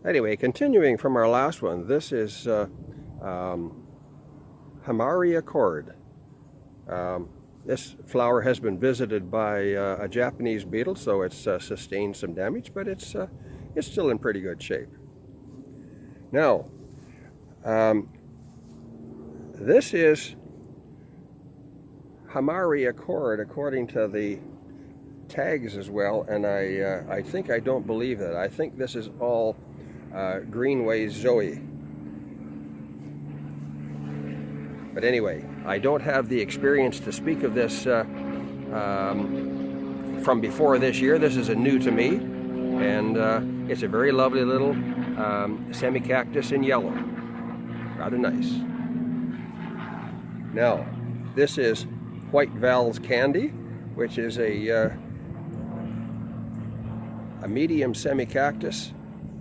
Anyway, continuing from our last one, this is Hamaria cord. This flower has been visited by a Japanese beetle, so it's sustained some damage, but it's still in pretty good shape. Now, this is Hamaria cord according to the tags as well, and I think I don't believe that. I think this is all Greenway Zoe. But anyway, I don't have the experience to speak of this from before this year. This is a new to me, and it's a very lovely little semi-cactus in yellow. Rather nice. Now, this is White Val's Candy, which is a medium semi-cactus,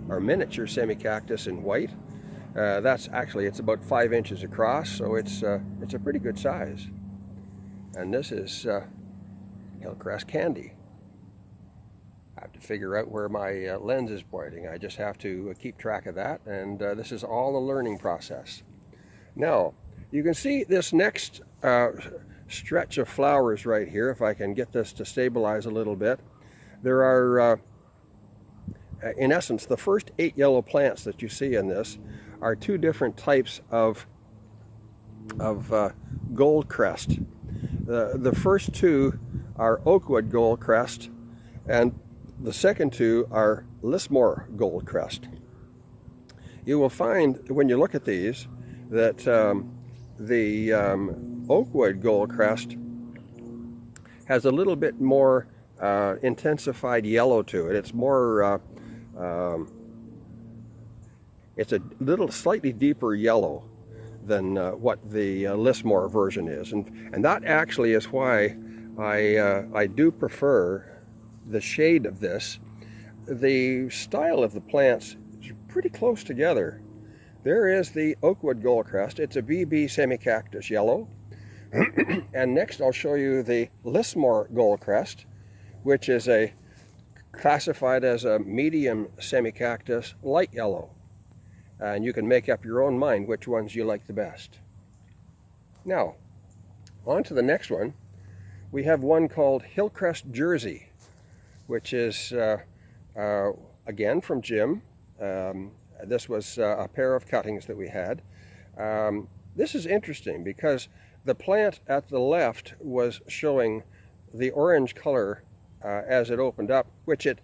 or miniature semi-cactus in white. It's about 5 inches across, so it's a pretty good size. And this is Hillcrest Candy. I have to figure out where my lens is pointing. I just have to keep track of that, and this is all a learning process. Now, you can see this next stretch of flowers right here. If I can get this to stabilize a little bit, there are in essence, the first 8 yellow plants that you see in this are 2 different types of gold crest. The first 2 are Oakwood gold crest, and the second 2 are Lismore gold crest. You will find when you look at these that the Oakwood gold crest has a little bit more intensified yellow to it. It's more it's a little slightly deeper yellow than what the Lismore version is, and that actually is why I do prefer the shade of this. The style of the plants is pretty close together. There is the Oakwood Goldcrest. It's a BB semi-cactus yellow. And next I'll show you the Lismore Goldcrest, which is classified as a medium semi-cactus light yellow. And you can make up your own mind which ones you like the best. Now, on to the next one. We have one called Hillcrest Jersey, which is, again, from Jim. This was a pair of cuttings that we had. This is interesting because the plant at the left was showing the orange color as it opened up, which it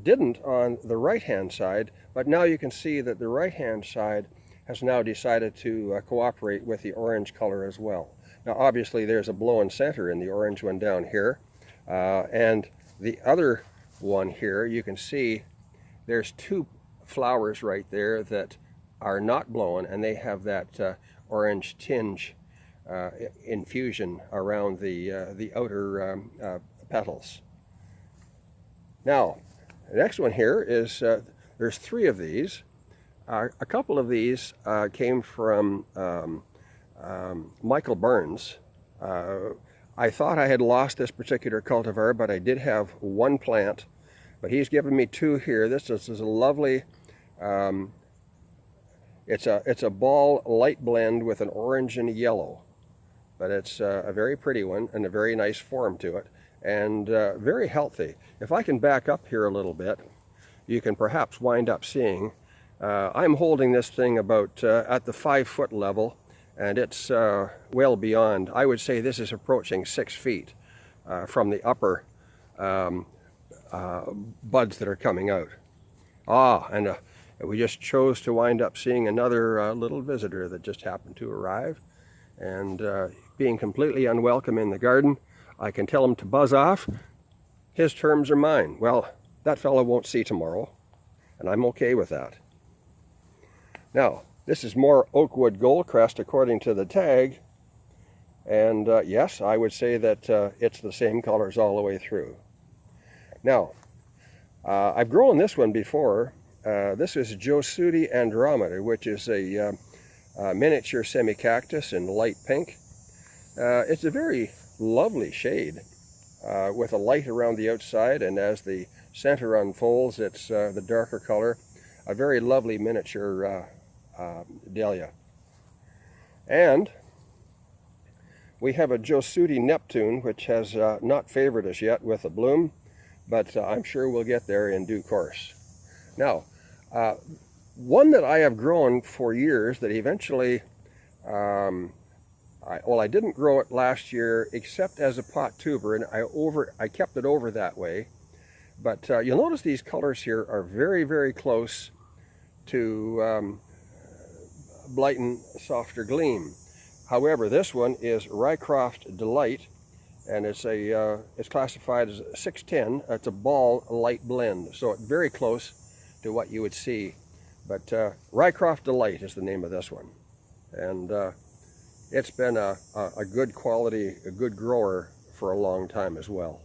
didn't on the right-hand side, but now you can see that the right-hand side has now decided to cooperate with the orange color as well. Now obviously there's a blow-in center in the orange one down here, and the other one here, you can see there's 2 flowers right there that are not blown, and they have that orange tinge infusion around the outer petals. Now, the next one here is, there's 3 of these. A couple of these came from Michael Burns. I thought I had lost this particular cultivar, but I did have 1 plant. But he's given me 2 here. This is a lovely, it's a ball light blend with an orange and a yellow. But it's a very pretty one and a very nice form to it, and very healthy. If I can back up here a little bit, you can perhaps wind up seeing, I'm holding this thing about at the 5-foot level, and it's well beyond. I would say this is approaching 6 feet from the upper buds that are coming out. And we just chose to wind up seeing another little visitor that just happened to arrive, and being completely unwelcome in the garden, I can tell him to buzz off. His terms are mine. Well, that fellow won't see tomorrow, and I'm okay with that. Now, this is more Oakwood Goldcrest according to the tag, and yes, I would say that it's the same colors all the way through. Now, I've grown this one before. This is Josueti Andromeda, which is a miniature semi-cactus in light pink. It's a very lovely shade with a light around the outside, and as the center unfolds, it's the darker color. a very lovely miniature Dahlia. And we have a Josueti Neptune, which has not favored us yet with a bloom, but I'm sure we'll get there in due course. Now, one that I have grown for years that eventually, I didn't grow it last year except as a pot tuber, and I kept it over that way. But you'll notice these colors here are very, very close to Blighton Softer Gleam. However, this one is Rycroft Delight, and it's classified as 610. It's a ball light blend, so it's very close to what you would see. But Rycroft Delight is the name of this one, and it's been a good quality, a good grower for a long time as well.